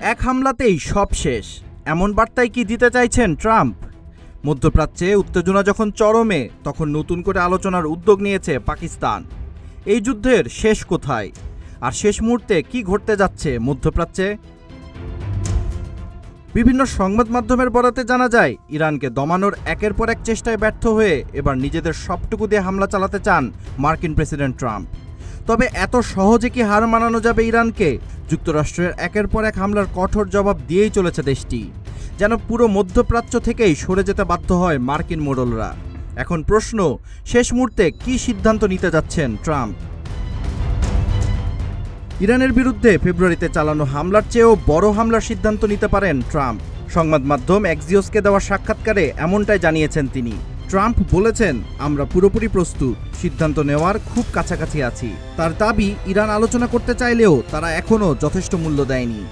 এক হামলাতেই সব শেষ, এমন বার্তাই কি দিতে চাইছেন ট্রাম্প? মধ্যপ্রাচ্যে উত্তেজনা যখন চরমে, তখন নতুন করে আলোচনার উদ্যোগ নিয়েছে পাকিস্তান। এই যুদ্ধের শেষ কোথায়, আর শেষ মুহূর্তে কি ঘটতে যাচ্ছে মধ্যপ্রাচ্যে? বিভিন্ন সংবাদ মাধ্যমের বরাতে জানা যায়, ইরানকে দমানোর একের পর এক চেষ্টায় ব্যর্থ হয়ে এবার নিজেদের সবটুকু দিয়ে হামলা চালাতে চান মার্কিন প্রেসিডেন্ট ট্রাম্প। তবে এত সহজে কি হার মানানো যাবে ইরানকে? যুক্তরাষ্ট্রের একের পর এক হামলার কঠোর জবাব দিয়েই চলেছে দেশটি, যেন পুরো মধ্যপ্রাচ্য থেকেই সরে যেতে বাধ্য হয় মার্কিন মোড়লরা। এখন প্রশ্ন, শেষ মুহূর্তে কি সিদ্ধান্ত নিতে যাচ্ছেন ট্রাম্প? ইরানের বিরুদ্ধে ফেব্রুয়ারিতে চালানো হামলার চেয়েও বড় হামলার সিদ্ধান্ত নিতে পারেন ট্রাম্প। সংবাদ মাধ্যম এক্সিওসকে দেওয়া সাক্ষাৎকারে এমনটাই জানিয়েছেন তিনি। ট্রাম্প বলেছেন, আমরা পুরোপুরি প্রস্তুত, সিদ্ধান্ত নেওয়ার খুব কাছাকাছি আছি। তার দাবি, ইরান আলোচনা করতে চাইলেও তারা এখনও যথেষ্ট মূল্য দেয়নি।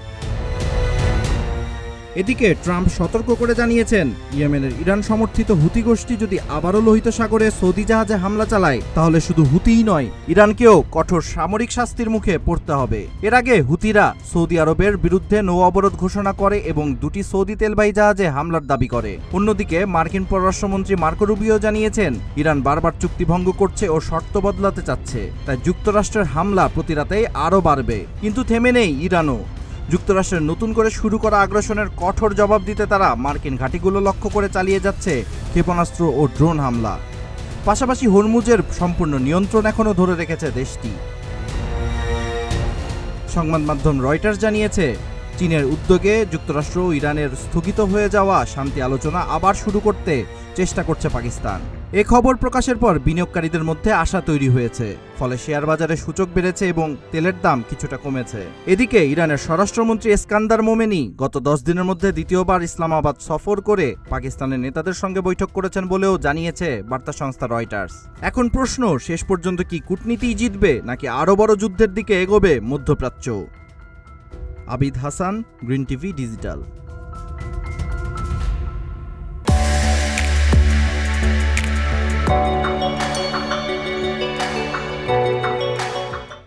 এদিকে ট্রাম্প সতর্ক করে জানিয়েছেন, ইয়েমেনের ইরান সমর্থিত হুতি গোষ্ঠী যদি আবারও লোহিত সাগরে সৌদি জাহাজে হামলা চালায়, তাহলে শুধু হুতিই নয়, ইরানকেও কঠোর সামরিক শাস্তির মুখে পড়তে হবে। এর আগে হুতিরা সৌদি আরবের বিরুদ্ধে নৌ অবরোধ ঘোষণা করে এবং দুটি সৌদি তেলবাহী জাহাজে হামলার দাবি করে। অন্যদিকে মার্কিন পররাষ্ট্রমন্ত্রী মার্কো রুবিও জানিয়েছেন, ইরান বারবার চুক্তি ভঙ্গ করছে ও শর্ত বদলাতে চাচ্ছে, তাই যুক্তরাষ্ট্রের হামলা প্রতি রাতেই আরও বাড়বে। কিন্তু থেমে নেই ইরানও। যুক্তরাষ্ট্রের নতুন করে শুরু করা আগ্রাসনের কঠোর জবাব দিতে তারা মার্কিন ঘাঁটিগুলো লক্ষ্য করে চালিয়ে যাচ্ছে ক্ষেপণাস্ত্র ও ড্রোন হামলা। পাশাপাশি হরমুজের সম্পূর্ণ নিয়ন্ত্রণ এখনও ধরে রেখেছে দেশটি। সংবাদ মাধ্যম রয়টার্স জানিয়েছে, চীনের উদ্যোগে যুক্তরাষ্ট্র ও ইরানের স্থগিত হয়ে যাওয়া শান্তি আলোচনা আবার শুরু করতে চেষ্টা করছে পাকিস্তান। এ খবর প্রকাশের পর বিনিয়োগকারীদের মধ্যে আশা তৈরি হয়েছে, ফলে শেয়ার বাজারে সূচক বেড়েছে এবং তেলের দাম কিছুটা কমেছে। এদিকে ইরানের স্বরাষ্ট্রমন্ত্রী এসকান্দার মোমেনি গত 10 দিনের মধ্যে দ্বিতীয়বার ইসলামাবাদ সফর করে পাকিস্তানের নেতাদের সঙ্গে বৈঠক করেছেন বলেও জানিয়েছে বার্তা সংস্থা রয়টার্স। এখন প্রশ্ন, শেষ পর্যন্ত কি কূটনীতিই জিতবে নাকি আরও বড় যুদ্ধের দিকে এগোবে মধ্যপ্রাচ্য? Abid Hasan, green TV digital.